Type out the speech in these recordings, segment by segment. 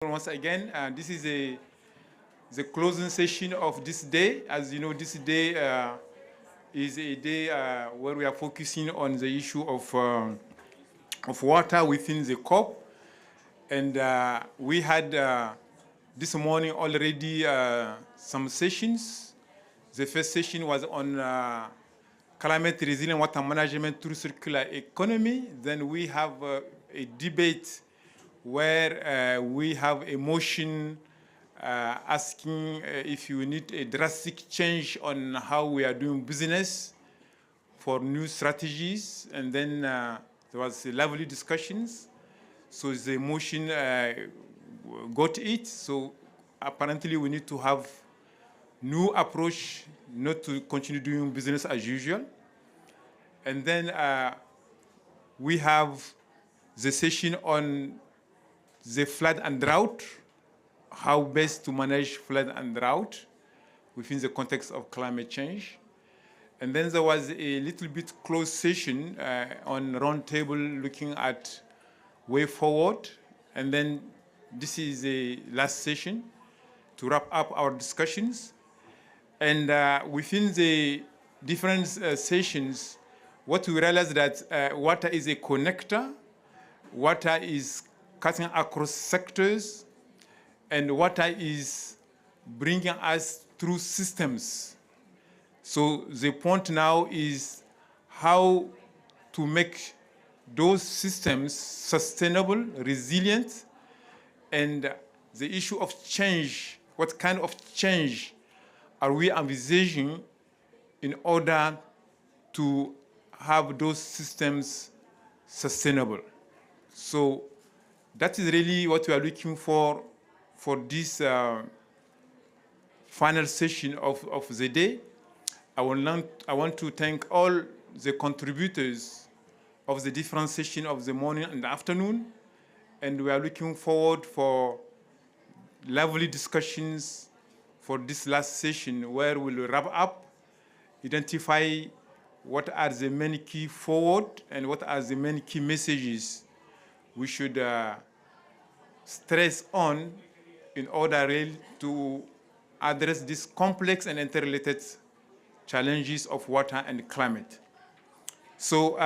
Once again, this is the closing session of this day. As you know, this day is a day where we are focusing on the issue of water within the COP. And we had this morning already some sessions. The first session was on climate resilient water management through circular economy. Then we have a debate where we have a motion asking if you need a drastic change on how we are doing business for new strategies. And then there was lively discussions. So the motion got it. So apparently we need to have new approach, not to continue doing business as usual. And then we have the session on the flood and drought, how best to manage flood and drought within the context of climate change. And then there was a little bit closed session on roundtable looking at way forward. And then this is the last session to wrap up our discussions. And within the different sessions, what we realized that water is a connector, water is cutting across sectors, and water is bringing us through systems. So the point now is how to make those systems sustainable, resilient, and the issue of change, what kind of change are we envisaging in order to have those systems sustainable? So that is really what we are looking for this final session of the day. I want to thank all the contributors of the different sessions of the morning and the afternoon. And we are looking forward for lively discussions for this last session where we'll wrap up, identify what are the main key forward and what are the main key messages we should stress on in order really to address these complex and interrelated challenges of water and climate. So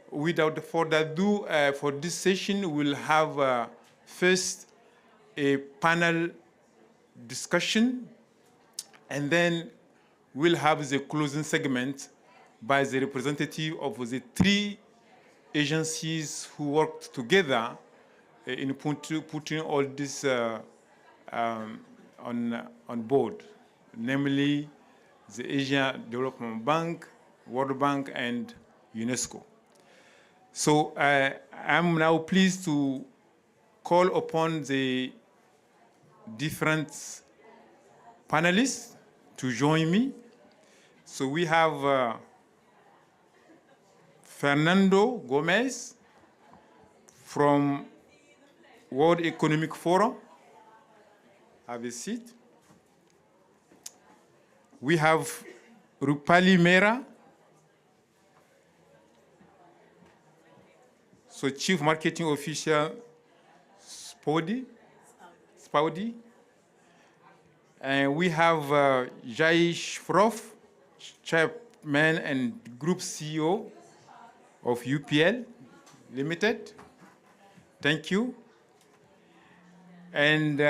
without further ado, for this session, we'll have first a panel discussion, and then we'll have the closing segment by the representative of the three agencies who worked together in putting all this on board, namely the Asia Development Bank, World Bank, and UNESCO. So I'm now pleased to call upon the different panelists to join me. So we have Fernando Gomez from World Economic Forum. Have a seat. We have Rupali Mera, so Chief Marketing Officer, Spaudi. And we have Jai Shroff, Chairman and Group CEO of UPL Limited. Thank you. And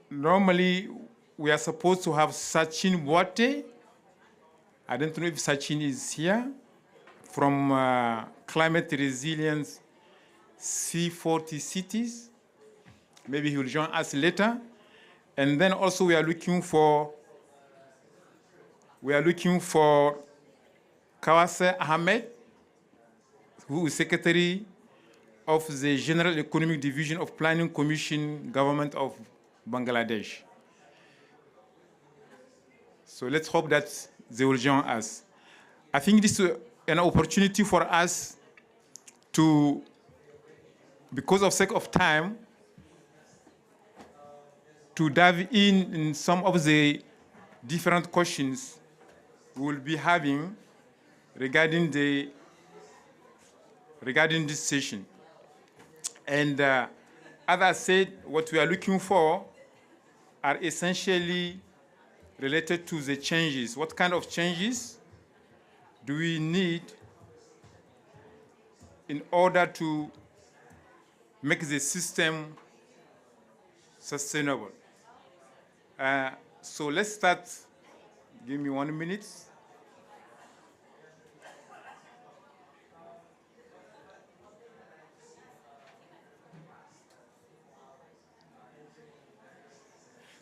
normally we are supposed to have Sachin Boate. I don't know if Sachin is here, from Climate Resilience C40 Cities. Maybe he will join us later. And then also we are looking for Kawase Ahmed, who is Secretary of the General Economic Division of Planning Commission, Government of Bangladesh. So let's hope that they will join us. I think this is an opportunity for us to, because of sake of time, to dive in some of the different questions we will be having regarding this session. And as I said, what we are looking for are essentially related to the changes. What kind of changes do we need in order to make the system sustainable? So let's start. Give me 1 minute.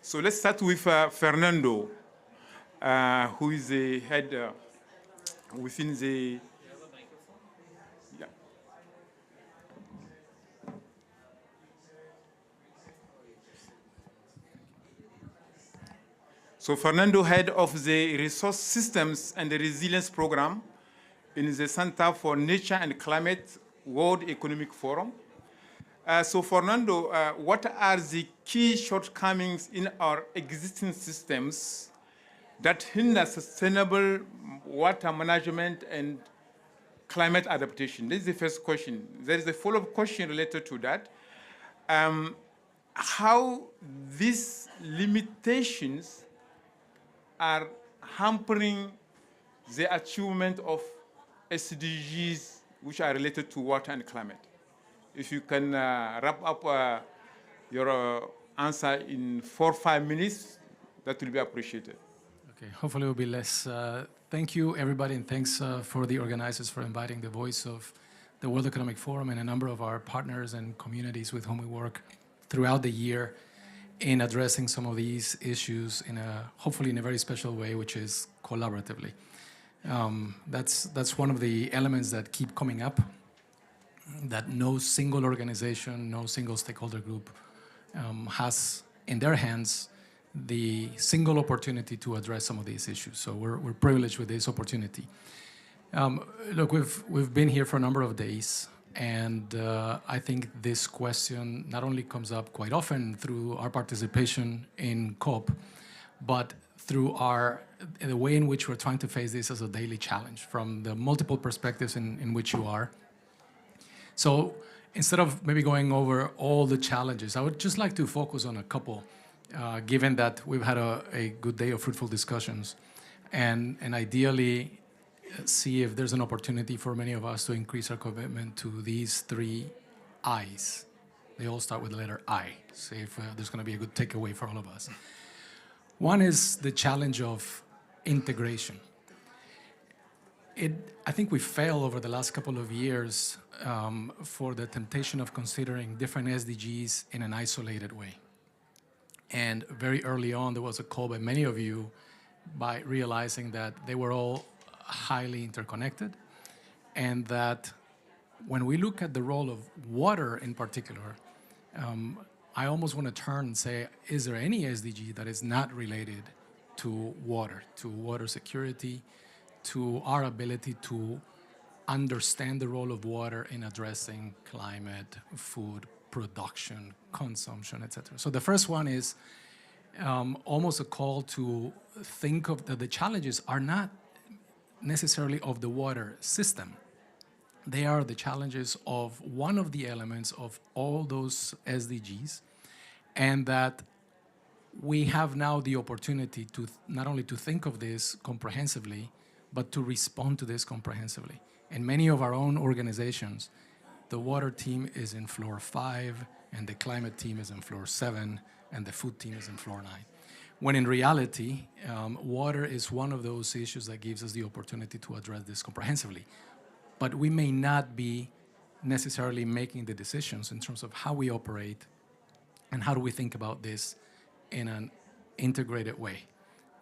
So let's start with Fernando, who is the head within the. Yeah. So Fernando, head of the Resource Systems and the Resilience Program in the Center for Nature and Climate World Economic Forum. So Fernando, what are the key shortcomings in our existing systems that hinder sustainable water management and climate adaptation? This is the first question. There is a follow-up question related to that. How these limitations are hampering the achievement of SDGs which are related to water and climate. If you can wrap up your answer in 4 or 5 minutes, that will be appreciated. Okay, hopefully it will be less. Thank you, everybody, and thanks for the organizers for inviting the voice of the World Economic Forum and a number of our partners and communities with whom we work throughout the year in addressing some of these issues in hopefully in a very special way, which is collaboratively. That's one of the elements that keep coming up, that no single organization, no single stakeholder group has in their hands the single opportunity to address some of these issues. So we're privileged with this opportunity. Look, we've been here for a number of days, and I think this question not only comes up quite often through our participation in COP, but through the way in which we're trying to face this as a daily challenge from the multiple perspectives in which you are. So instead of maybe going over all the challenges, I would just like to focus on a couple, given that we've had a good day of fruitful discussions, and ideally see if there's an opportunity for many of us to increase our commitment to these 3 I's. They all start with the letter I. See if there's going to be a good takeaway for all of us. One is the challenge of integration. I think we failed over the last couple of years for the temptation of considering different SDGs in an isolated way. And very early on, there was a call by many of you by realizing that they were all highly interconnected, and that when we look at the role of water in particular, I almost want to turn and say, is there any SDG that is not related to water security, to our ability to understand the role of water in addressing climate, food production, consumption, etc. So the first one is almost a call to think of the challenges are not necessarily of the water system. They are the challenges of one of the elements of all those SDGs, and that we have now the opportunity to not only to think of this comprehensively, but to respond to this comprehensively. In many of our own organizations, the water team is in floor 5, and the climate team is in floor 7, and the food team is in floor 9. When in reality, water is one of those issues that gives us the opportunity to address this comprehensively. But we may not be necessarily making the decisions in terms of how we operate and how do we think about this in an integrated way.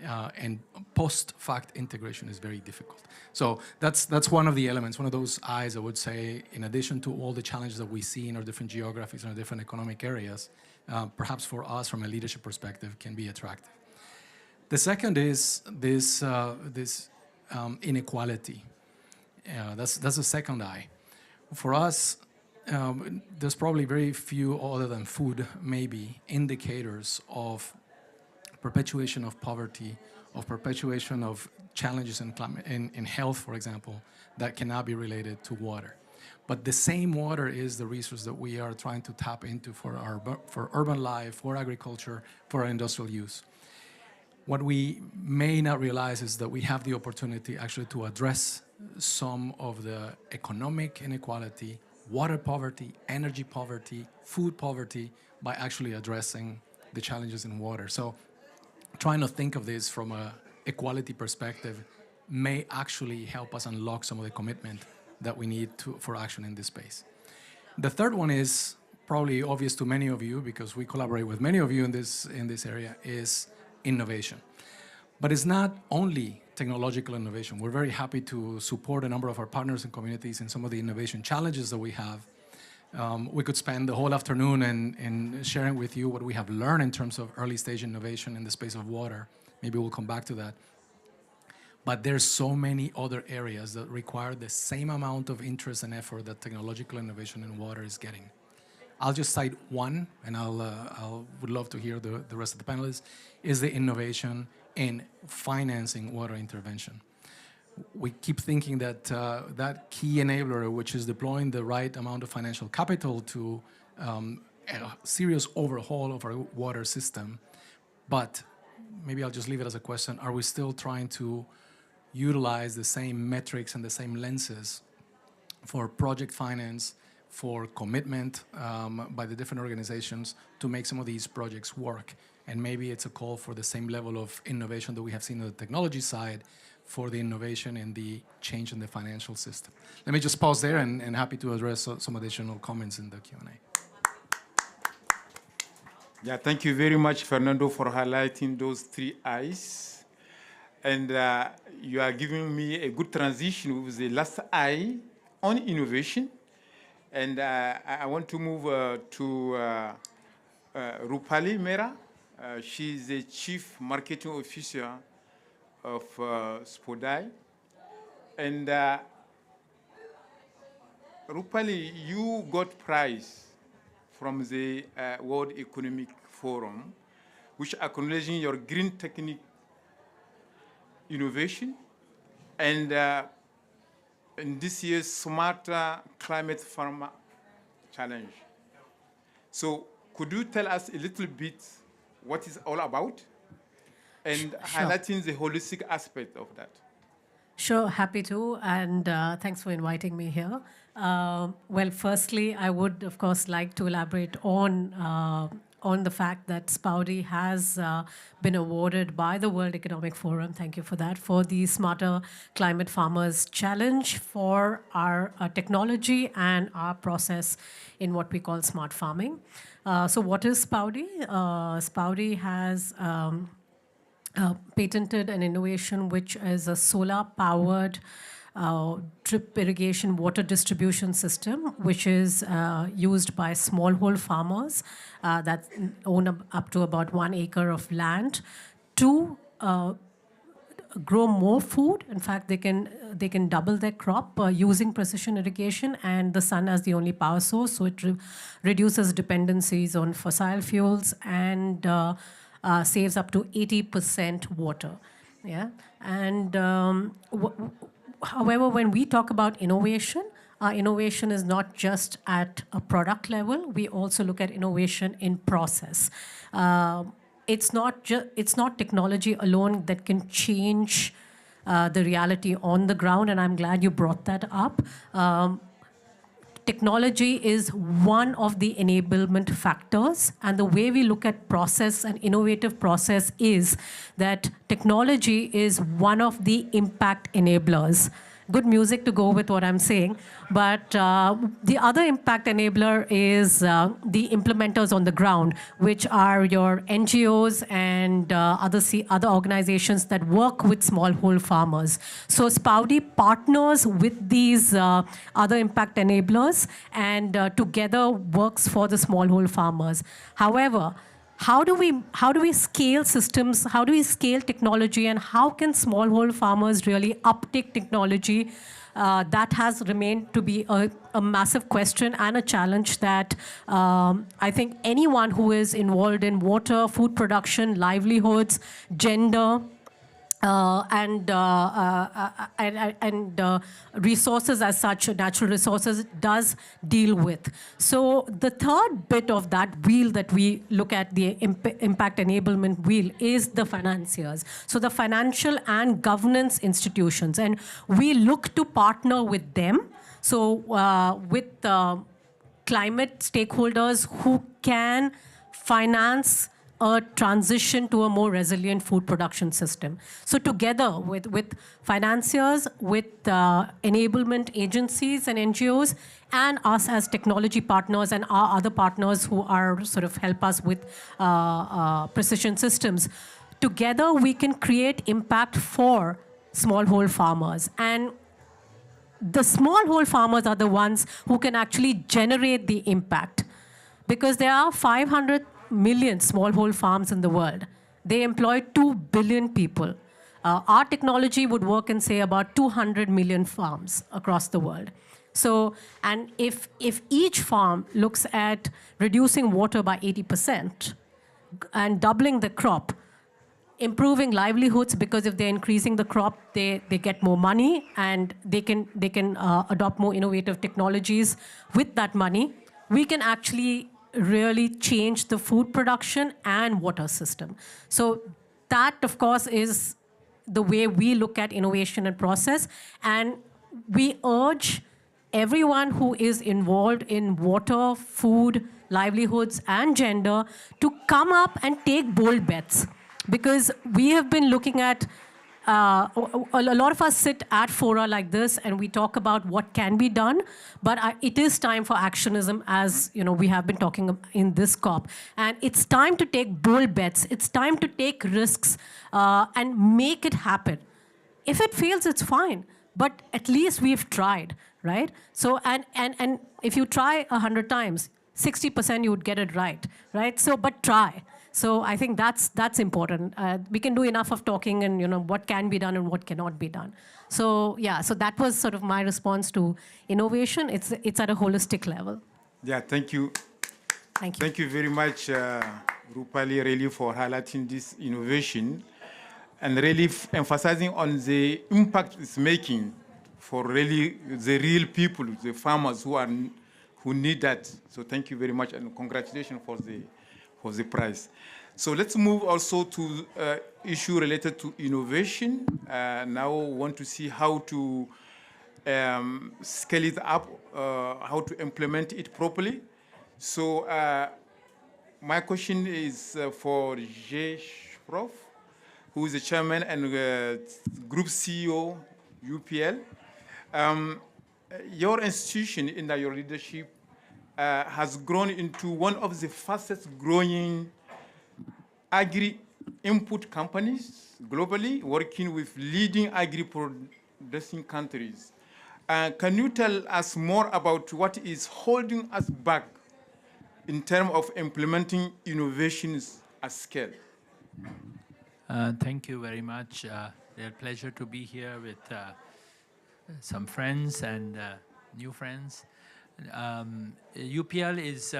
And post-fact integration is very difficult. So that's one of the elements, one of those eyes, I would say, in addition to all the challenges that we see in our different geographies and our different economic areas, perhaps for us from a leadership perspective can be attractive. The second is this inequality. That's the second eye. For us, there's probably very few other than food, maybe, indicators of perpetuation of poverty, of perpetuation of challenges in health, for example, that cannot be related to water. But the same water is the resource that we are trying to tap into for urban life, for agriculture, for our industrial use. What we may not realize is that we have the opportunity actually to address some of the economic inequality, water poverty, energy poverty, food poverty by actually addressing the challenges in water. So trying to think of this from a equality perspective may actually help us unlock some of the commitment that we need for action in this space. The third one is probably obvious to many of you because we collaborate with many of you in this area, is innovation. But it's not only technological innovation. We're very happy to support a number of our partners and communities in some of the innovation challenges that we have. We could spend the whole afternoon in sharing with you what we have learned in terms of early stage innovation in the space of water. Maybe we'll come back to that. But there's so many other areas that require the same amount of interest and effort that technological innovation in water is getting. I'll just cite one, and would love to hear the rest of the panelists, is the innovation in financing water intervention. We keep thinking that that key enabler, which is deploying the right amount of financial capital to a serious overhaul of our water system, but maybe I'll just leave it as a question, are we still trying to utilize the same metrics and the same lenses for project finance, for commitment by the different organizations to make some of these projects work? And maybe it's a call for the same level of innovation that we have seen on the technology side for the innovation and the change in the financial system. Let me just pause there and happy to address some additional comments in the Q&A. Yeah, thank you very much, Fernando, for highlighting those three I's. And you are giving me a good transition with the last I on innovation. And I want to move to Rupali Mehra. She's the Chief Marketing Officer of Spodai. And Rupali, you got prize from the World Economic Forum, which acknowledging your green technique innovation and in this year's Smarter Climate Farmer Challenge. So could you tell us a little bit what it's all about and highlighting the holistic aspect of that? Sure, happy to, and thanks for inviting me here. Well, firstly, I would, of course, like to elaborate on the fact that Spaudi has been awarded by the World Economic Forum, thank you for that, for the Smarter Climate Farmers Challenge for our technology and our process in what we call smart farming. So what is Spaudi? Spaudi has patented an innovation which is a solar-powered drip irrigation water distribution system, which is used by smallholder farmers that own up to about 1 acre of land to grow more food. In fact, they can double their crop using precision irrigation and the sun as the only power source. So it reduces dependencies on fossil fuels and saves up to 80% water. Yeah, and however, when we talk about innovation, innovation is not just at a product level. We also look at innovation in process. It's not technology alone that can change the reality on the ground, and I'm glad you brought that up. Technology is one of the enablement factors, and the way we look at process and innovative process is that technology is one of the impact enablers. Good music to go with what I'm saying, but the other impact enabler is the implementers on the ground, which are your NGOs and other organizations that work with smallholder farmers. So Spaudi partners with these other impact enablers and together works for the smallholder farmers. However, how do we scale systems? How do we scale technology? And how can smallholder farmers really uptake technology? That has remained to be a massive question and a challenge that I think anyone who is involved in water, food production, livelihoods, gender, and resources as such, natural resources, does deal with. So the third bit of that wheel that we look at, the impact enablement wheel, is the financiers. So the financial and governance institutions, and we look to partner with them. So with climate stakeholders who can finance a transition to a more resilient food production system. So together with financiers, with enablement agencies and NGOs, and us as technology partners and our other partners who are sort of help us with precision systems, together we can create impact for smallholder farmers. And the smallholder farmers are the ones who can actually generate the impact, because there are 500 million smallholder farms in the world. They employ 2 billion people. Our technology would work in, say, about 200 million farms across the world. So, and if each farm looks at reducing water by 80% and doubling the crop, improving livelihoods, because if they're increasing the crop, they get more money, and they can adopt more innovative technologies with that money, we can actually really change the food production and water system. So that, of course, is the way we look at innovation and process. And we urge everyone who is involved in water, food, livelihoods, and gender to come up and take bold bets. Because we have been looking at, a lot of us sit at fora like this and we talk about what can be done, but it is time for actionism, as we have been talking in this COP. And it's time to take bold bets. It's time to take risks and make it happen. If it fails, it's fine, but at least we've tried, right? So, and if you try 100 times, 60% you would get it right? So, but try. So I think that's important. We can do enough of talking and what can be done and what cannot be done. So yeah, so that was sort of my response to innovation. It's at a holistic level. Yeah, thank you. Thank you. Thank you very much, Rupali, really, for highlighting this innovation and really emphasizing on the impact it's making for really the real people, the farmers who need that. So thank you very much, and congratulations for the prize. So let's move also to issue related to innovation. Now we want to see how to scale it up, how to implement it properly. So my question is for Jay Prof, who is the chairman and group CEO, UPL. Your institution, in your leadership, has grown into one of the fastest growing agri-input companies globally, working with leading agri-producing countries. Can you tell us more about what is holding us back in terms of implementing innovations at scale? Thank you very much. It's a pleasure to be here with some friends and new friends. UPL is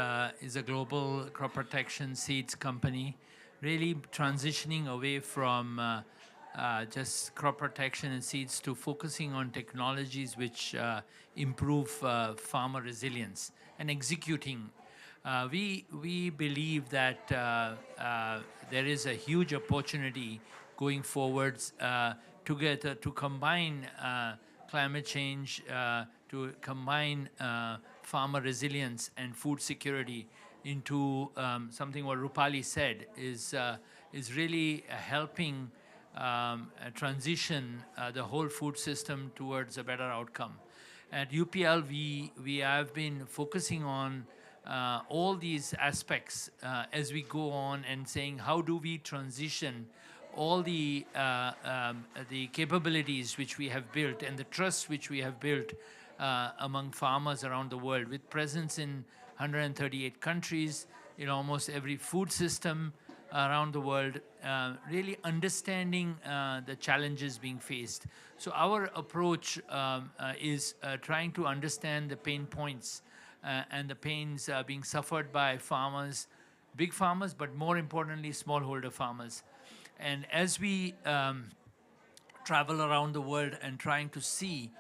a global crop protection seeds company, really transitioning away from just crop protection and seeds to focusing on technologies which improve farmer resilience and executing. We believe that there is a huge opportunity going forwards together to combine climate change, to combine farmer resilience and food security into something what Rupali said is really helping transition the whole food system towards a better outcome. At UPL, we have been focusing on all these aspects as we go on and saying, how do we transition all the capabilities which we have built and the trust which we have built among farmers around the world, with presence in 138 countries, in almost every food system around the world, really understanding the challenges being faced. So our approach is trying to understand the pain points and the pains being suffered by farmers, big farmers, but more importantly, smallholder farmers. And as we travel around the world and trying to see,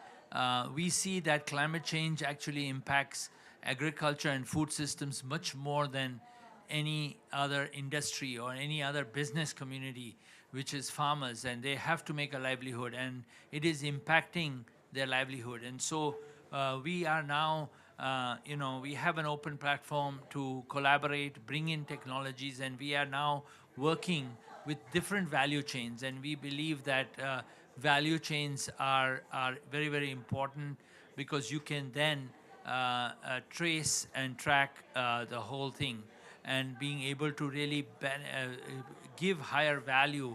we see that climate change actually impacts agriculture and food systems much more than any other industry or any other business community, which is farmers, and they have to make a livelihood, and it is impacting their livelihood. And so we are now, we have an open platform to collaborate, bring in technologies, and we are now working with different value chains. And we believe that value chains are very, very important, because you can then trace and track the whole thing, and being able to really give higher value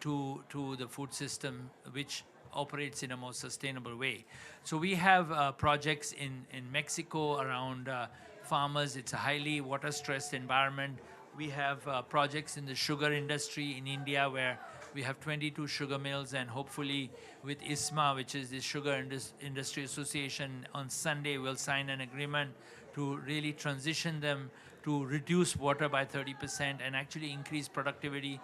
to the food system, which operates in a more sustainable way. So we have projects in Mexico around farmers. It's a highly water-stressed environment. We have projects in the sugar industry in India, where we have 22 sugar mills, and hopefully with ISMA, which is the Sugar Industry Association, on Sunday we'll sign an agreement to really transition them to reduce water by 30% and actually increase productivity.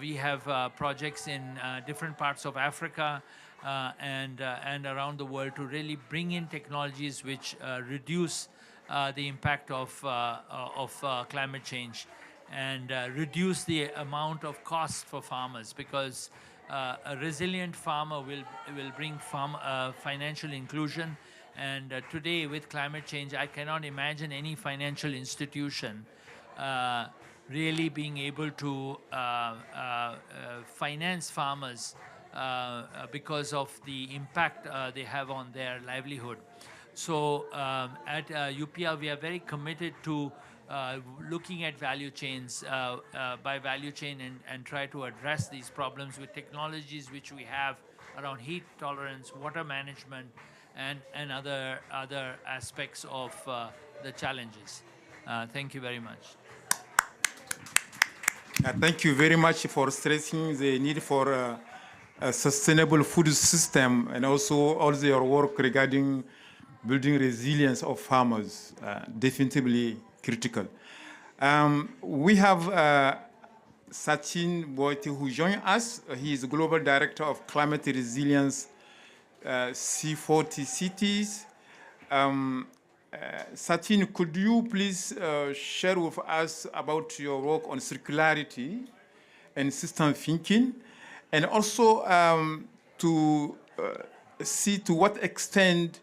We have projects in different parts of Africa and around the world to really bring in technologies which reduce the impact of climate change, and reduce the amount of cost for farmers, because a resilient farmer will bring financial inclusion. And today, with climate change, I cannot imagine any financial institution really being able to finance farmers because of the impact they have on their livelihood. So at UPL, we are very committed to looking at value chains by value chain, and try to address these problems with technologies which we have around heat tolerance, water management, and other aspects of the challenges. Thank you very much. Thank you very much for stressing the need for a sustainable food system, and also all your work regarding building resilience of farmers. Definitively critical. We have Sachin Boite, who joined us. He is Global Director of Climate Resilience C40 Cities. Sachin, could you please share with us about your work on circularity and system thinking, and also to see to what extent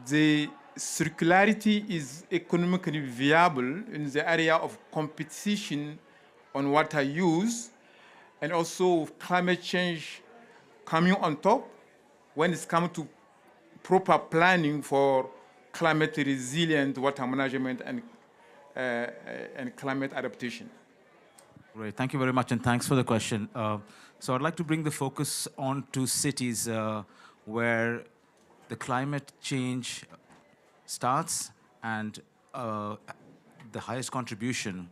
the circularity is economically viable in the area of competition on water use, and also climate change coming on top when it's come to proper planning for climate resilient water management and climate adaptation. Great, thank you very much, and thanks for the question. So I'd like to bring the focus on to cities where the climate change starts, and the highest contribution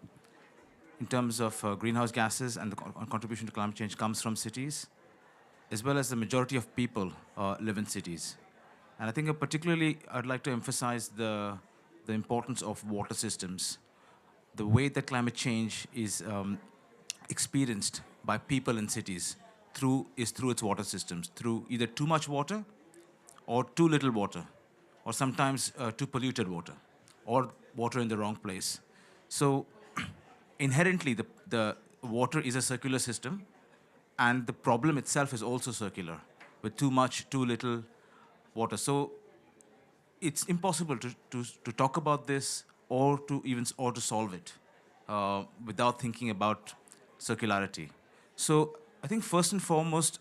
in terms of greenhouse gases and the contribution to climate change comes from cities, as well as the majority of people live in cities. And I think particularly I'd like to emphasize the importance of water systems. The way that climate change is experienced by people in cities is through its water systems, through either too much water or too little water, or sometimes too polluted water, or water in the wrong place. So inherently, the water is a circular system, and the problem itself is also circular, with too much, too little water. So it's impossible to talk about this or to solve it without thinking about circularity. So I think first and foremost,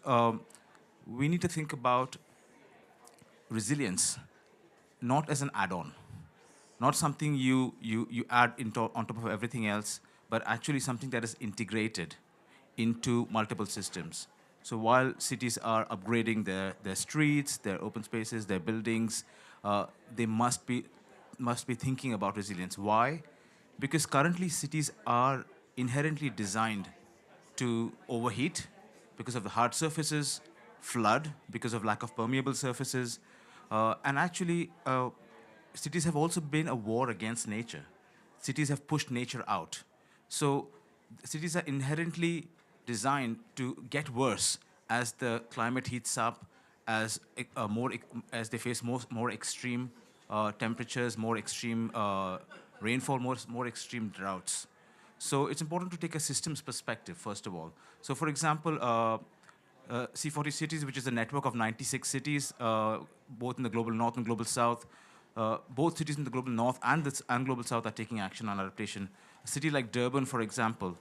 we need to think about resilience not as an add-on, not something you add on top of everything else, but actually something that is integrated into multiple systems. So while cities are upgrading their streets, their open spaces, their buildings, they must be thinking about resilience. Why? Because currently cities are inherently designed to overheat because of the hard surfaces, flood because of lack of permeable surfaces, and actually cities have also been a war against nature. Cities have pushed nature out. So cities are inherently designed to get worse as the climate heats up, as as they face more extreme temperatures, more extreme rainfall, more extreme droughts. So it's important to take a systems perspective, first of all. So for example, C40 Cities, which is a network of 96 cities, both in the global north and global south. Both cities in the global north and global south are taking action on adaptation. A city like Durban, for example,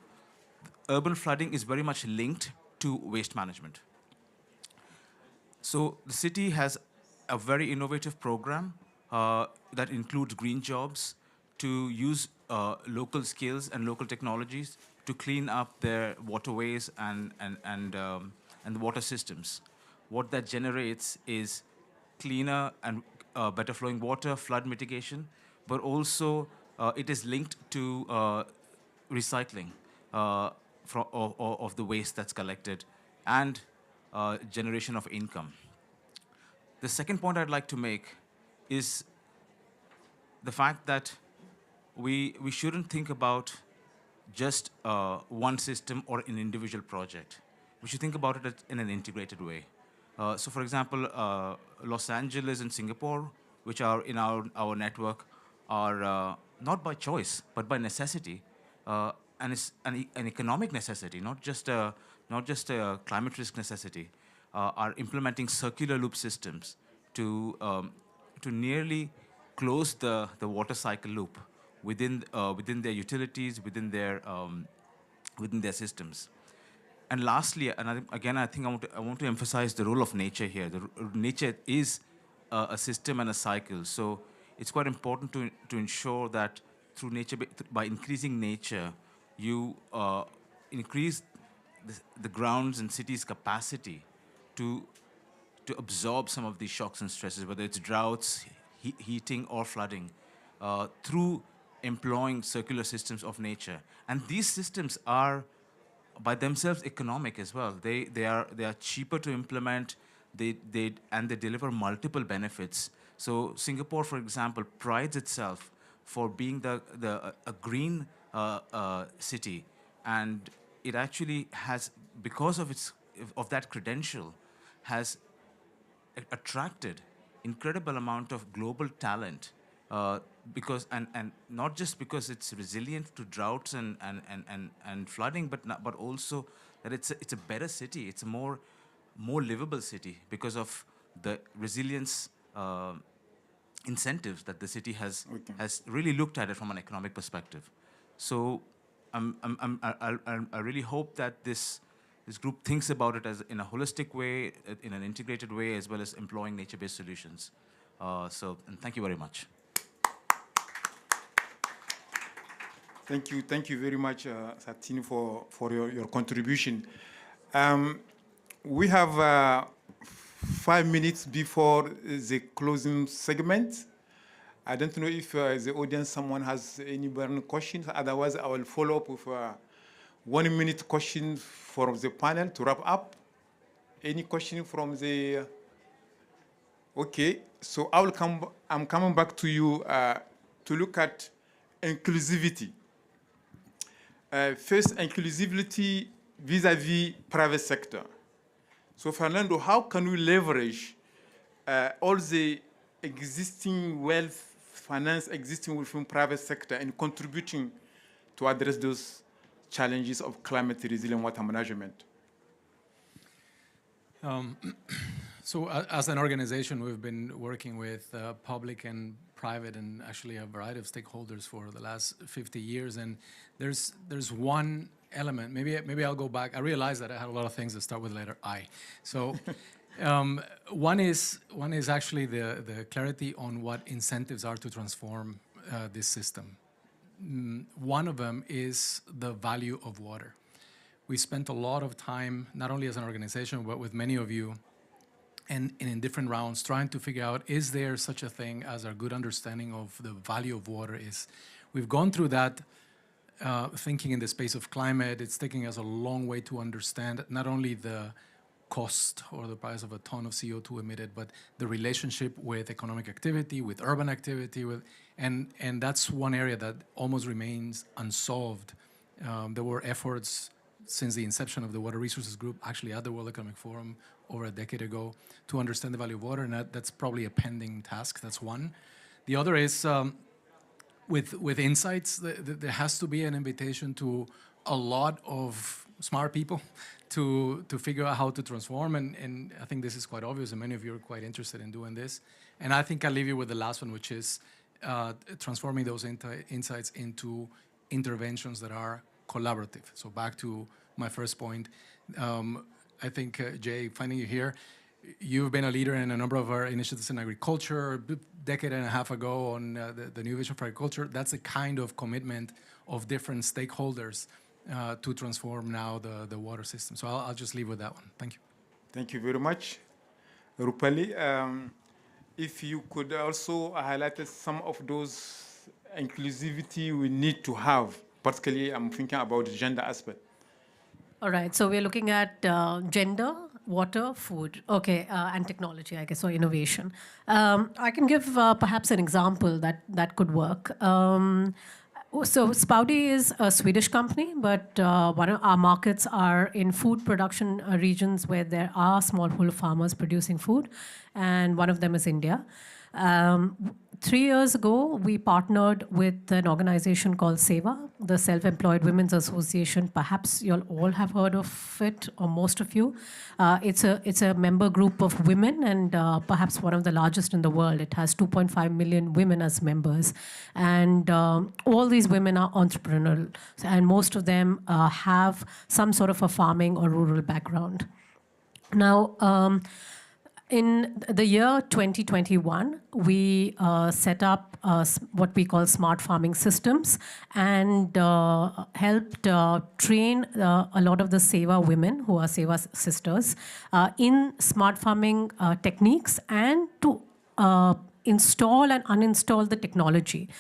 urban flooding is very much linked to waste management. So the city has a very innovative program that includes green jobs to use local skills and local technologies to clean up their waterways and the water systems. What that generates is cleaner and better flowing water, flood mitigation, but also it is linked to recycling of the waste that's collected and generation of income. The second point I'd like to make is the fact that we shouldn't think about just one system or an individual project. We should think about it in an integrated way. So for example, Los Angeles and Singapore, which are in our network, are not by choice, but by necessity. And it's an economic necessity, not just a climate risk necessity, are implementing circular loop systems to nearly close the water cycle loop within their utilities, within their systems. And lastly, I think I want to emphasize the role of nature here. Nature is a system and a cycle, so it's quite important to ensure that through nature, by increasing nature, you increase the grounds and cities' capacity to absorb some of these shocks and stresses, whether it's droughts, heating, or flooding, through employing circular systems of nature. And these systems are by themselves economic as well. They are cheaper to implement. They deliver multiple benefits. So Singapore, for example, prides itself for being a green city, and it actually has, because of that credential, has attracted incredible amount of global talent, because and not just because it's resilient to droughts and flooding, but also that it's a better city. It's a more livable city because of the resilience incentives that the city has really looked at it from an economic perspective. So I really hope that this group thinks about it as in a holistic way, in an integrated way, as well as employing nature-based solutions. And thank you very much. Thank you very much, Satine, for your contribution. We have 5 minutes before the closing segment. I don't know if the audience, someone has any burning questions. Otherwise, I will follow up with 1 minute question from the panel to wrap up. Any question from the? Okay, so I'm coming back to you to look at inclusivity. First, inclusivity vis-à-vis private sector. So Fernando, how can we leverage all the existing wealth, finance existing within private sector and contributing to address those challenges of climate resilient water management? So as an organization, we've been working with public and private and actually a variety of stakeholders for the last 50 years. And there's one element, maybe I'll go back. I realized that I had a lot of things that start with the letter I. So one is actually the clarity on what incentives are to transform this system. One of them is the value of water. We spent a lot of time, not only as an organization, but with many of you, and in different rounds, trying to figure out, is there such a thing as a good understanding of the value of water is? We've gone through that thinking in the space of climate. It's taking us a long way to understand not only the cost or the price of a ton of CO2 emitted, but the relationship with economic activity, with urban activity, and that's one area that almost remains unsolved. There were efforts since the inception of the Water Resources Group, actually at the World Economic Forum over a decade ago, to understand the value of water, and that's probably a pending task. That's one. The other is with insights, there has to be an invitation to a lot of smart people to figure out how to transform, and I think this is quite obvious, and many of you are quite interested in doing this. And I think I'll leave you with the last one, which is transforming those insights into interventions that are collaborative. So back to my first point, I think, Jay, finding you here, you've been a leader in a number of our initiatives in agriculture, a decade and a half ago on the new vision for agriculture. That's a kind of commitment of different stakeholders to transform now the water system. So I'll just leave with that one. Thank you. Thank you very much, Rupali. If you could also highlight some of those inclusivity we need to have, particularly I'm thinking about the gender aspect. All right, so we're looking at gender, water, food, okay, and technology, I guess, or innovation. I can give perhaps an example that could work. So Spoudi is a Swedish company, but one of our markets are in food production regions where there are smallholder farmers producing food, and one of them is India. 3 years ago, we partnered with an organization called SEVA, the Self-Employed Women's Association. Perhaps you'll all have heard of it, or most of you. It's a member group of women, and perhaps one of the largest in the world. It has 2.5 million women as members. And all these women are entrepreneurial, and most of them have some sort of a farming or rural background. Now, in the year 2021, we set up what we call smart farming systems and helped train a lot of the SEVA women, who are SEVA sisters, in smart farming techniques and to install and uninstall the technology.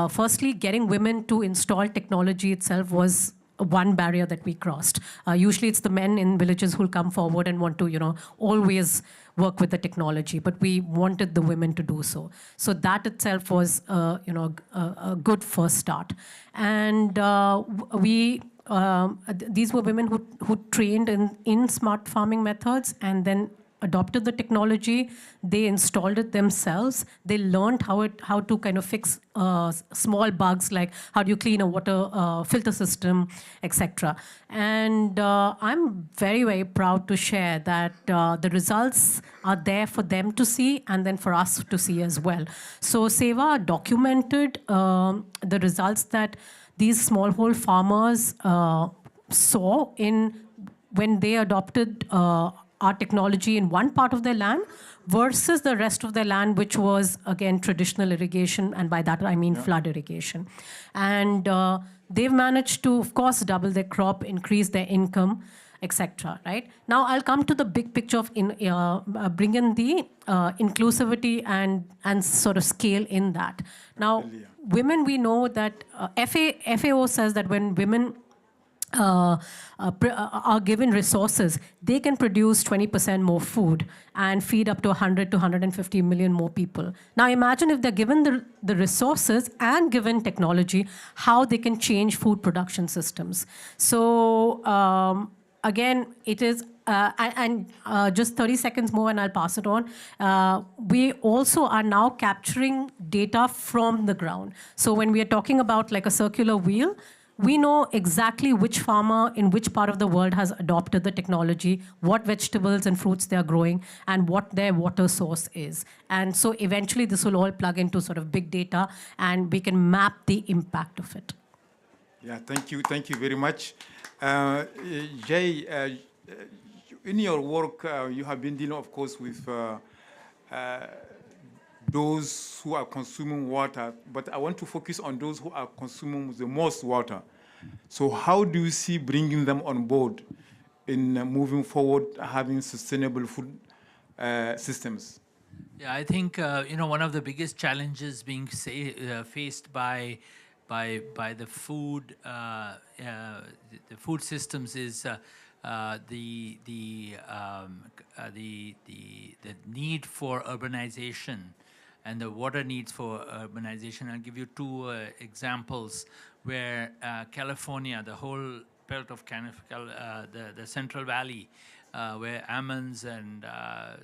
Firstly, getting women to install technology itself was one barrier that we crossed. Usually it's the men in villages who'll come forward and want to, always work with the technology, but we wanted the women to do so. So that itself was, a good first start. And these were women who trained in smart farming methods and then adopted the technology. They installed it themselves. They learned how to kind of fix small bugs, like how do you clean a water filter system, etc. And I'm very, very proud to share that the results are there for them to see and then for us to see as well. So SEVA documented the results that these smallholder farmers saw when they adopted our technology in one part of their land versus the rest of their land, which was, again, traditional irrigation, and by that I mean flood irrigation. And they've managed to, of course, double their crop, increase their income, etc. Right? Now I'll come to the big picture of bring in the inclusivity and sort of scale in that. Now, women, we know that FAO says that when women are given resources, they can produce 20% more food and feed up to 100 to 150 million more people. Now imagine if they're given the resources and given technology, how they can change food production systems. So again, it is, just 30 seconds more and I'll pass it on. We also are now capturing data from the ground. So when we are talking about like a circular wheel, we know exactly which farmer in which part of the world has adopted the technology, what vegetables and fruits they are growing, and what their water source is. And so eventually this will all plug into sort of big data, and we can map the impact of it. Yeah, thank you very much. Jay, in your work, you have been dealing, of course, with those who are consuming water, but I want to focus on those who are consuming the most water. So how do you see bringing them on board in moving forward, having sustainable food systems? Yeah, I think one of the biggest challenges being faced by the food systems is the need for urbanization and the water needs for urbanization. I'll give you two examples where California, the whole belt of Canifical, the Central Valley, where almonds and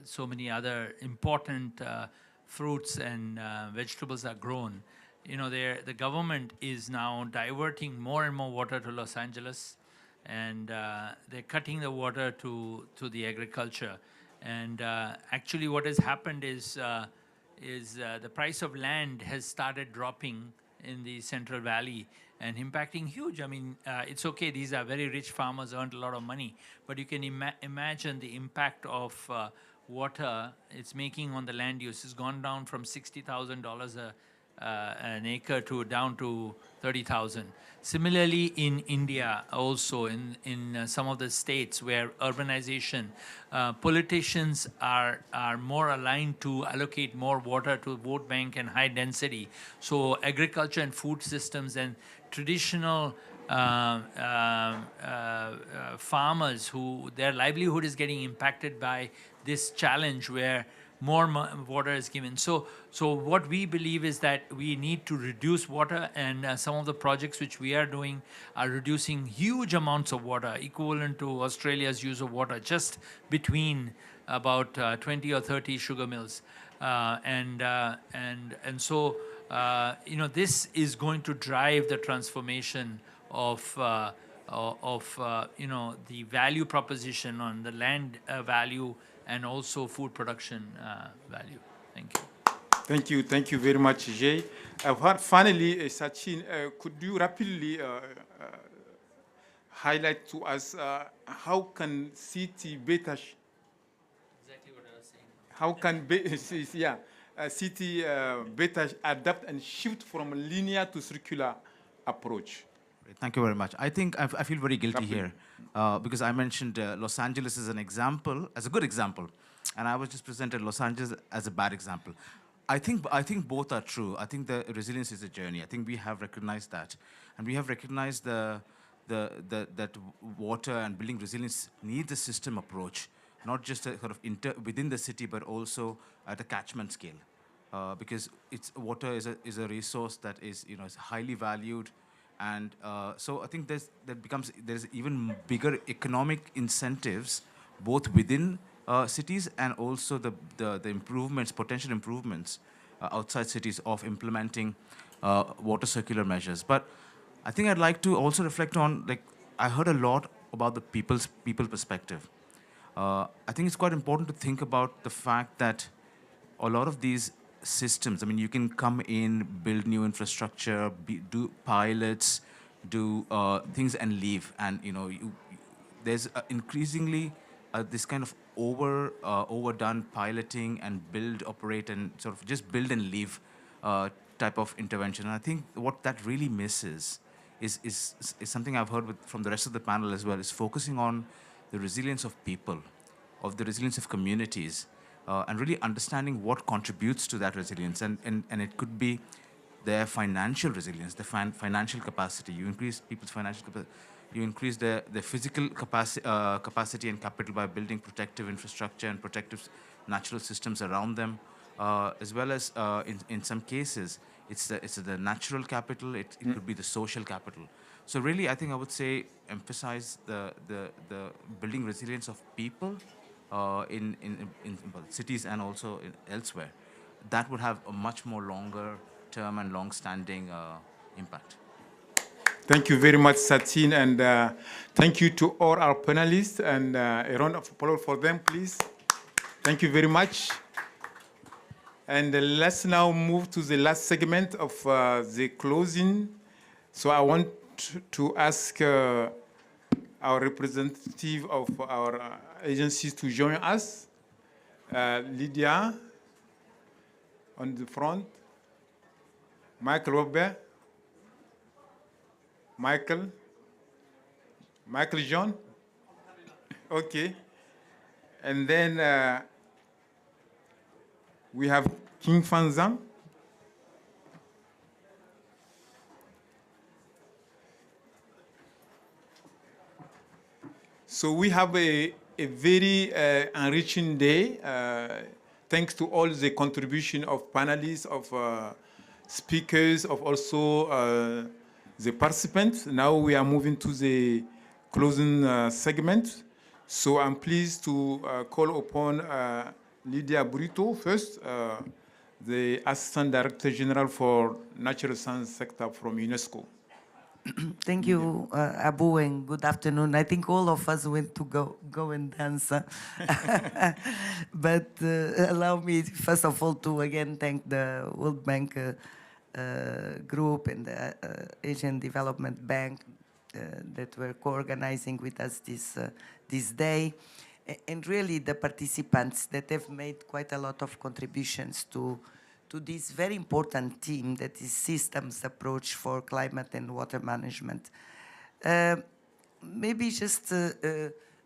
so many other important fruits and vegetables are grown. You know, the government is now diverting more and more water to Los Angeles, and they're cutting the water to the agriculture. And actually, what has happened is the price of land has started dropping in the Central Valley and impacting huge. I mean, it's okay, these are very rich farmers, earned a lot of money, but you can imagine the impact of water it's making on the land use. It's gone down from $60,000 an acre to down to 30,000. Similarly, in India, also in some of the states where urbanization, politicians are more aligned to allocate more water to vote bank and high density. So agriculture and food systems and traditional farmers who their livelihood is getting impacted by this challenge where more water is given. So what we believe is that we need to reduce water, and some of the projects which we are doing are reducing huge amounts of water, equivalent to Australia's use of water, just between about 20 or 30 sugar mills. So you know, this is going to drive the transformation of you know, the value proposition on the land value and also food production value. Thank you. Thank you very much, Jay. Finally, Sachin, could you rapidly highlight to us how can city better? Exactly what I was saying. How can city better adapt and shift from a linear to circular approach? Thank you very much. I think I feel very guilty here because I mentioned Los Angeles as an example, as a good example, and I was just presented Los Angeles as a bad example. I think both are true. I think the resilience is a journey. I think we have recognized that, and we have recognized that water and building resilience needs a system approach, not just a sort of within the city, but also at a catchment scale, because water is a resource that is is highly valued. And so I think there's even bigger economic incentives, both within cities and also the improvements, potential improvements outside cities of implementing water circular measures. But I think I'd like to also reflect on, like, I heard a lot about the people perspective. I think it's quite important to think about the fact that a lot of these systems, I mean, you can come in, build new infrastructure, do pilots, do things and leave. And, there's increasingly this kind of overdone piloting and build, operate, and sort of just build and leave type of intervention. And I think what that really misses is something I've heard from the rest of the panel as well, is focusing on the resilience of people, of the resilience of communities, and really understanding what contributes to that resilience. And it could be their financial resilience, the financial capacity. You increase people's financial capacity. You increase their physical capacity and capital by building protective infrastructure and protective natural systems around them, as well as in some cases, it's the natural capital. It could be the social capital. So really, I think I would say emphasize the building resilience of people in both cities and also elsewhere. That would have a much more longer term and long-standing impact. Thank you very much, Sachin, and thank you to all our panelists, and a round of applause for them, please. Thank you very much. And let's now move to the last segment of the closing. So I want to ask our representative of our agencies to join us. Lydia, on the front. Michael Robert. Michael John. Okay. And then we have King Fanzang. So we have a very enriching day, thanks to all the contribution of panelists, of speakers, of also the participants. Now we are moving to the closing segment. So I'm pleased to call upon Lydia Brito first, the Assistant Director General for Natural Science Sector from UNESCO. Thank you, Abu, and good afternoon. I think all of us went to go and dance. But allow me, first of all, to again thank the World Bank Group and the Asian Development Bank that were co-organizing with us this day. And really the participants that have made quite a lot of contributions to this very important theme that is systems approach for climate and water management. Maybe just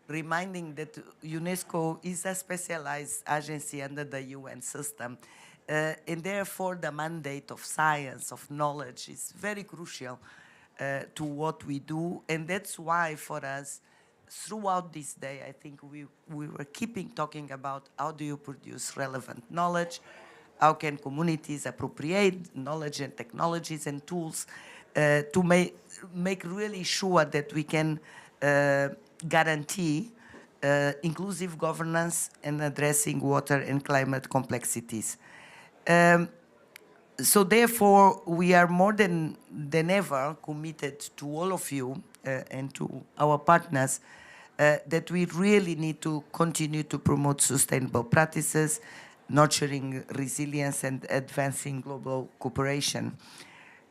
reminding that UNESCO is a specialized agency under the UN system, and therefore the mandate of science, of knowledge, is very crucial to what we do, and that's why for us, throughout this day, I think we were keeping talking about how do you produce relevant knowledge, how can communities appropriate knowledge and technologies and tools to make really sure that we can guarantee inclusive governance and addressing water and climate complexities. So therefore, we are more than ever committed to all of you and to our partners that we really need to continue to promote sustainable practices, nurturing resilience and advancing global cooperation.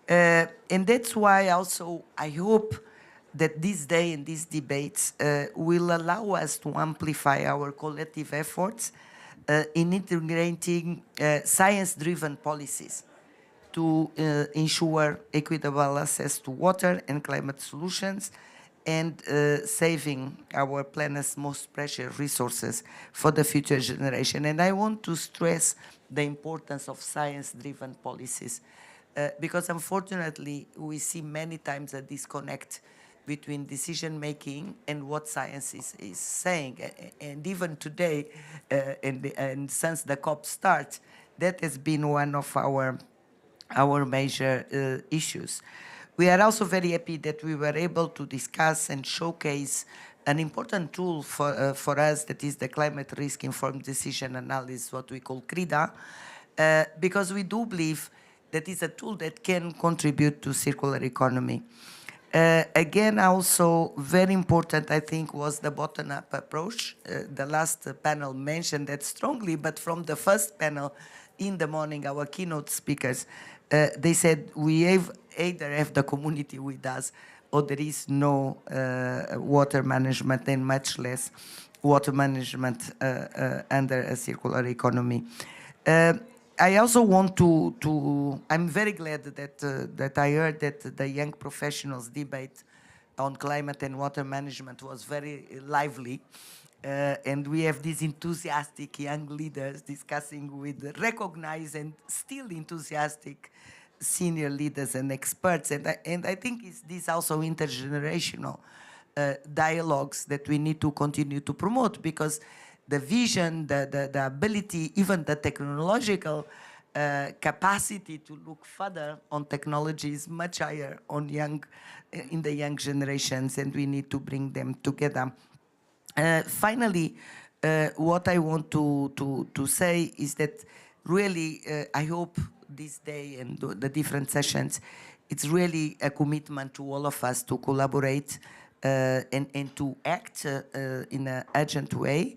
And that's why also I hope that this day and these debates will allow us to amplify our collective efforts in integrating science-driven policies to ensure equitable access to water and climate solutions and saving our planet's most precious resources for the future generation. And I want to stress the importance of science-driven policies because unfortunately we see many times a disconnect between decision-making and what science is saying. And even today, and since the COP starts, that has been one of our major issues. We are also very happy that we were able to discuss and showcase an important tool for us, that is the Climate Risk Informed Decision Analysis, what we call CRIDA, because we do believe that it's a tool that can contribute to circular economy. Again, also very important, I think, was the bottom-up approach. The last panel mentioned that strongly, but from the first panel in the morning, our keynote speakers, they said we either have the community with us or there is no water management and much less water management under a circular economy. I also want to I'm very glad that I heard that the young professionals debate on climate and water management was very lively. And we have these enthusiastic young leaders discussing with recognized and still enthusiastic senior leaders and experts. And I think it's these also intergenerational dialogues that we need to continue to promote, because the vision, the ability, even the technological capacity to look further on technology is much higher on in the young generations, and we need to bring them together. Finally, what I want to say is that really I hope this day and the different sessions, it's really a commitment to all of us to collaborate and to act in an urgent way.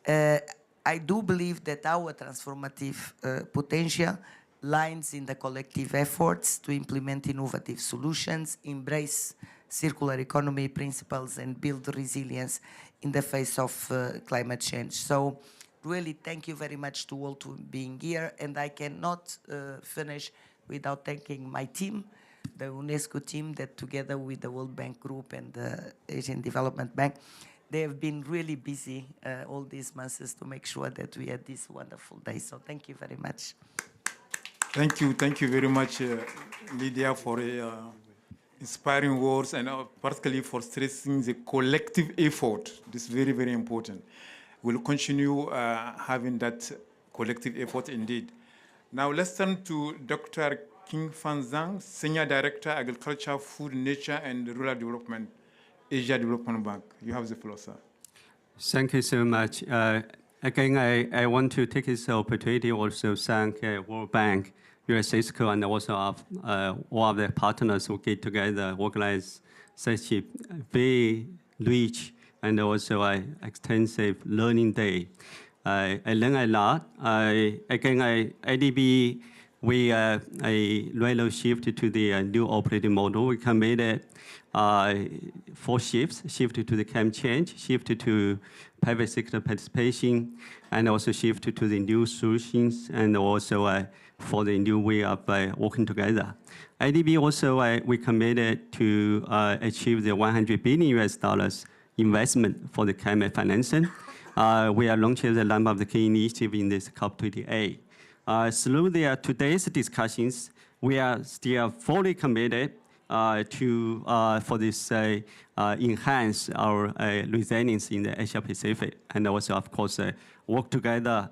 I do believe that our transformative potential lies in the collective efforts to implement innovative solutions, embrace circular economy principles, and build resilience in the face of climate change. So really thank you very much to all for being here, and I cannot finish without thanking my team, the UNESCO team that together with the World Bank Group and the Asian Development Bank, they have been really busy all these months to make sure that we had this wonderful day. So thank you very much. Thank you very much, Lydia, for inspiring words and particularly for stressing the collective effort. This is very, very important. We'll continue having that collective effort indeed. Now let's turn to Dr. King Fan Zhang, Senior Director, Agriculture, Food, Nature, and Rural Development, Asia Development Bank. You have the floor, sir. Thank you so much. Again, I want to take this opportunity also thank World Bank, USAID, and also all of the partners who get together, organize such a very rich and also extensive learning day. I learned a lot. IDB, we really shifted to the new operating model. We committed 4 shifts, shifted to the camp change, shifted to private sector participation, and also shifted to the new solutions, and also for the new way of working together. IDB also, we committed to achieve the $100 billion investment for the climate financing. We are launching the number of the key initiatives in this COP28. Through today's discussions, we are still fully committed for this enhance our resilience in the Asia Pacific, and also, of course, work together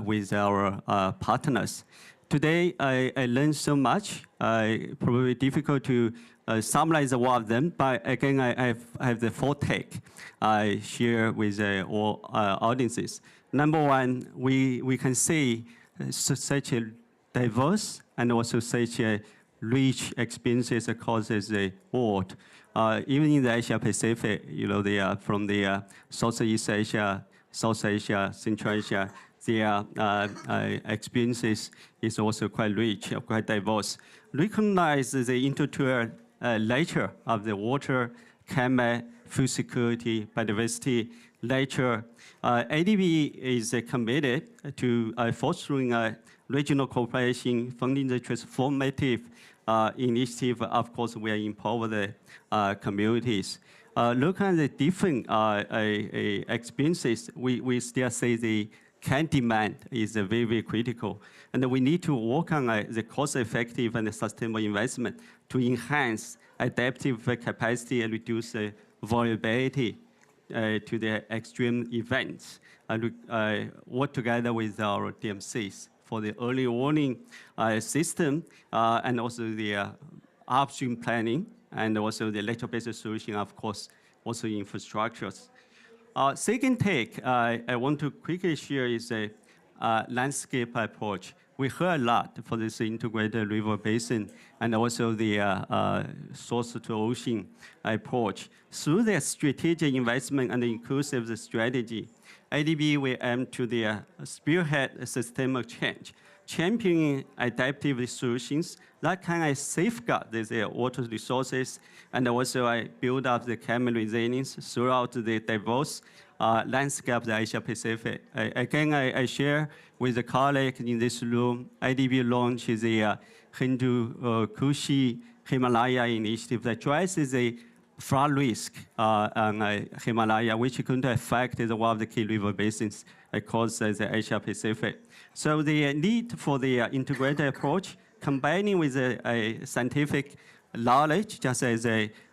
with our partners. Today, I learned so much. Probably difficult to summarize all of them, but again, I have the 4 take I share with all audiences. Number 1, we can see such a diverse and also such a rich experiences across the world. Even in the Asia Pacific, you know, they are from the Southeast Asia, South Asia, Central Asia. Their experiences is also quite rich, quite diverse. Recognize the intertwined nature of the water, climate, food security, biodiversity, nature. ADB is committed to fostering regional cooperation, funding the transformative initiative. Of course, we are empower the communities. Look at the different experiences. We still say the can demand is very, very critical. And we need to work on the cost-effective and sustainable investment to enhance adaptive capacity and reduce vulnerability to the extreme events. And work together with our DMCs for the early warning system and also the upstream planning and also the electro-based solution, of course, also infrastructures. Second take I want to quickly share is a landscape approach. We heard a lot for this integrated river basin and also the source to ocean approach. Through the strategic investment and inclusive strategy, IDB will aim to the spearhead systemic change, championing adaptive solutions that can safeguard the water resources and also build up the climate resilience throughout the diverse landscape of the Asia Pacific. Again, I share with the colleagues in this room, IDB launched the Hindu Kushi Himalaya initiative that addresses the flood risk on Himalaya, which is going to affect one of the key river basins across the Asia Pacific. So the need for the integrated approach, combining with a scientific knowledge, just as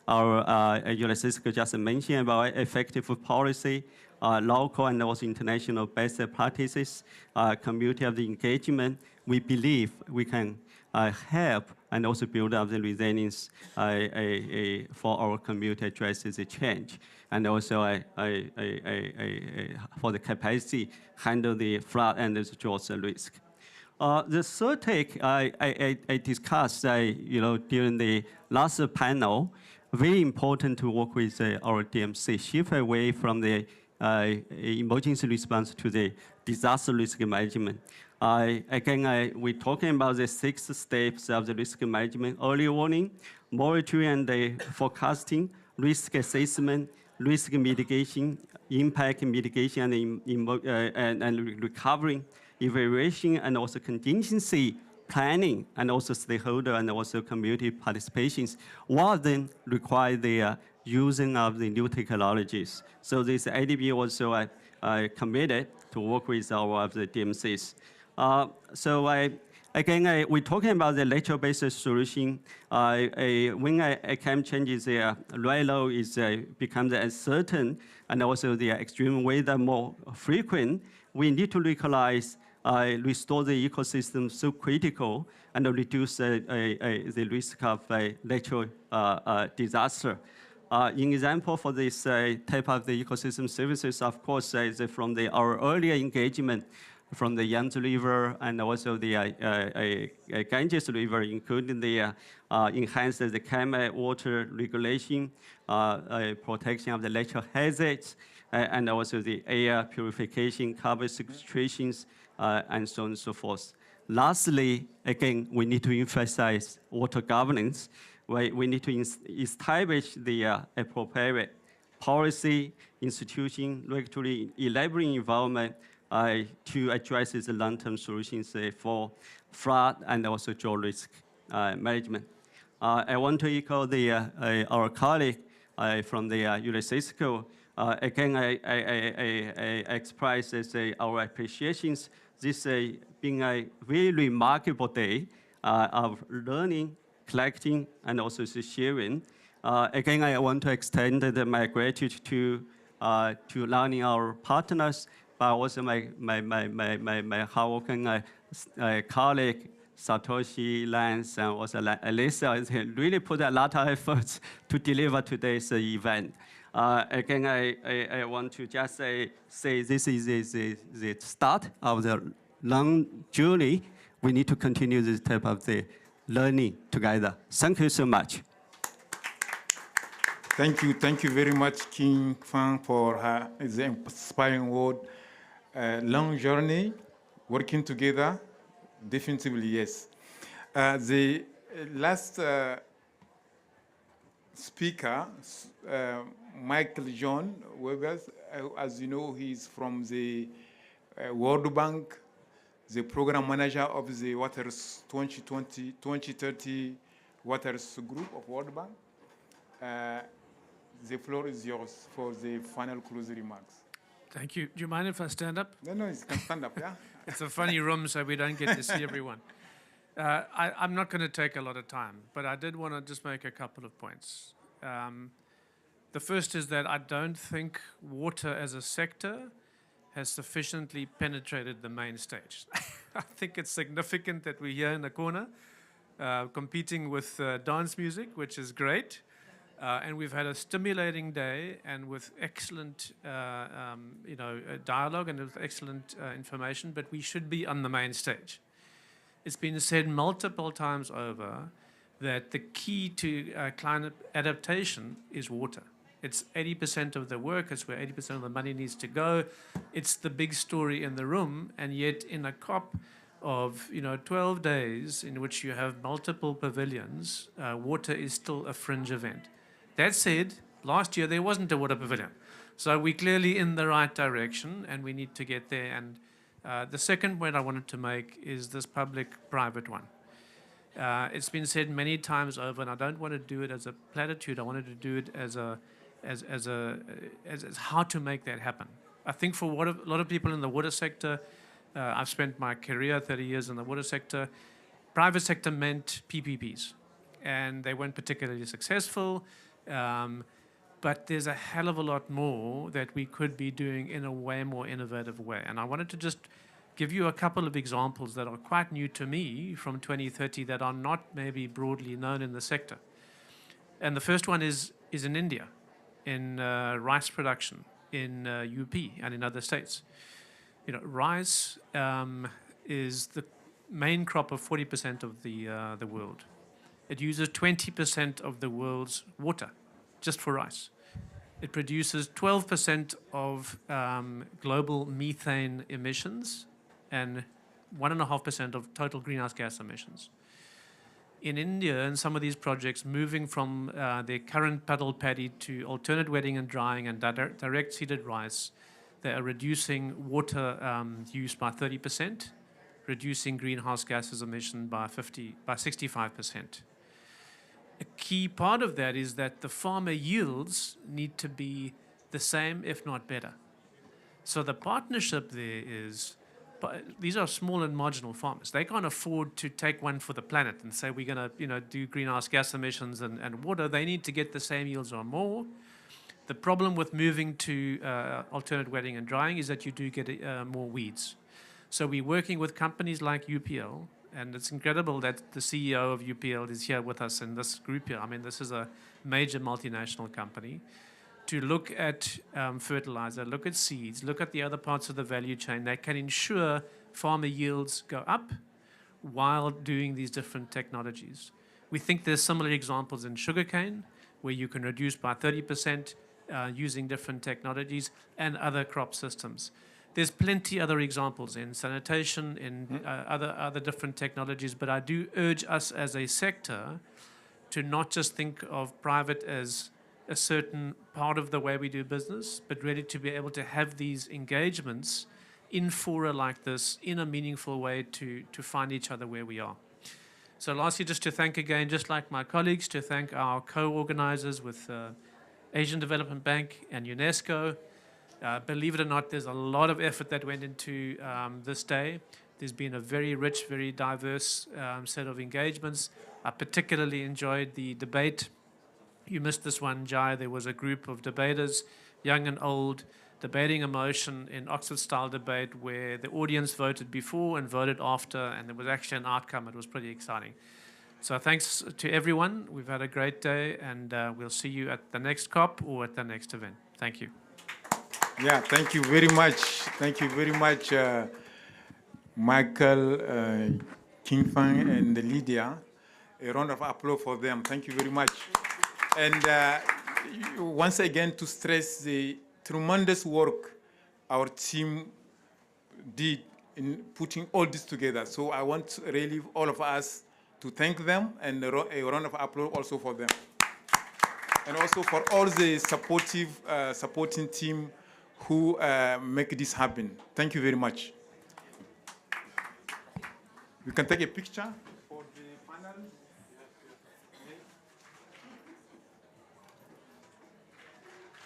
our USAID just mentioned about effective policy, local and also international best practices, community of the engagement, we believe we can help and also build up the resilience for our community addresses the change, and also for the capacity handle the flood and the drought risk. The third take I discussed during the last panel, very important to work with our DMC, shift away from the emergency response to the disaster risk management. Again, we're talking about the 6 steps of the risk management: early warning, monitoring and forecasting, risk assessment, risk mitigation, impact mitigation and recovering, evaluation, and also contingency planning, and also stakeholder and also community participations. All of them require the using of the new technologies. So this IDB also committed to work with our the DMCs. Again, we're talking about the nature-based solution. When climate change is low is becomes uncertain, and also the extreme weather more frequent, we need to recognize restore the ecosystem so critical and reduce the risk of natural disaster. In example, for this type of the ecosystem services, of course, is from our earlier engagement from the Yangtze River and also the Ganges River, including the enhance the climate water regulation, protection of the natural hazards, and also the air purification, carbon sequestrations, and so on and so forth. Lastly, again, we need to emphasize water governance. We need to establish the appropriate policy, institution, regulatory, enabling environment to address the long-term solutions for flood and also drought risk management. I want to echo our colleague from the UNESCO. Again, I express our appreciations. This being a really remarkable day of learning, collecting, and also sharing. Again, I want to extend my gratitude to learning our partners, but also my hardworking colleague, Satoshi, Lance, and also Elisa, really put a lot of efforts to deliver today's event. Again, I want to just say this is the start of the long journey. We need to continue this type of the learning together. Thank you so much. Thank you very much, King Fang, for his inspiring word. Long journey, working together, definitely yes. The last speaker, Michael John Webers, as you know, he's from the World Bank, the program manager of the Waters 2030 Waters Group of World Bank. The floor is yours for the final closing remarks. Thank you. Do you mind if I stand up? No, you can stand up, yeah? It's a funny room, so we don't get to see everyone. I'm not going to take a lot of time, but I did want to just make a couple of points. The first is that I don't think water as a sector has sufficiently penetrated the main stage. I think it's significant that we're here in the corner competing with dance music, which is great. And we've had a stimulating day and with excellent dialogue and with excellent information, but we should be on the main stage. It's been said multiple times over that the key to climate adaptation is water. It's 80% of the work, it's where 80% of the money needs to go. It's the big story in the room, and yet in a COP of 12 days in which you have multiple pavilions, water is still a fringe event. That said, last year there wasn't a water pavilion. So we're clearly in the right direction and we need to get there. And the second point I wanted to make is this public-private one. It's been said many times over, and I don't want to do it as a platitude. I wanted to do it as how to make that happen. I think for a lot of people in the water sector, I've spent my career, 30 years in the water sector, private sector meant PPPs. And they weren't particularly successful. But there's a hell of a lot more that we could be doing in a way more innovative way. And I wanted to just give you a couple of examples that are quite new to me from 2030 that are not maybe broadly known in the sector. And the first one is in India, in rice production, in UP and in other states. Rice is the main crop of 40% of the world. It uses 20% of the world's water, just for rice. It produces 12% of global methane emissions and 1.5% of total greenhouse gas emissions. In India, in some of these projects, moving from their current puddle paddy to alternate wetting and drying and direct seeded rice, they are reducing water use by 30%, reducing greenhouse gases emission by 65%. A key part of that is that the farmer yields need to be the same, if not better. So the partnership there is, these are small and marginal farmers. They can't afford to take one for the planet and say we're going to do greenhouse gas emissions and water. They need to get the same yields or more. The problem with moving to alternate wetting and drying is that you do get more weeds. So we're working with companies like UPL, and it's incredible that the CEO of UPL is here with us in this group here. I mean, this is a major multinational company, to look at fertilizer, look at seeds, look at the other parts of the value chain that can ensure farmer yields go up while doing these different technologies. We think there's similar examples in sugarcane, where you can reduce by 30% using different technologies and other crop systems. There's plenty other examples in sanitation, in other different technologies, but I do urge us as a sector to not just think of private as a certain part of the way we do business, but really to be able to have these engagements in fora like this in a meaningful way to find each other where we are. So lastly, just to thank again, just like my colleagues, to thank our co-organizers with Asian Development Bank and UNESCO. Believe it or not, there's a lot of effort that went into this day. There's been a very rich, very diverse set of engagements. I particularly enjoyed the debate. You missed this one, Jai. There was a group of debaters, young and old, debating a motion in Oxford-style debate where the audience voted before and voted after, and there was actually an outcome. It was pretty exciting. So thanks to everyone. We've had a great day, and we'll see you at the next COP or at the next event. Thank you. Yeah, thank you very much. Thank you very much, Michael, Kingfang, and Lydia. A round of applause for them. Thank you very much. And once again, to stress the tremendous work our team did in putting all this together. So I want really all of us to thank them, and a round of applause also for them. And also for all the supporting team who make this happen. Thank you very much. We can take a picture for the panel.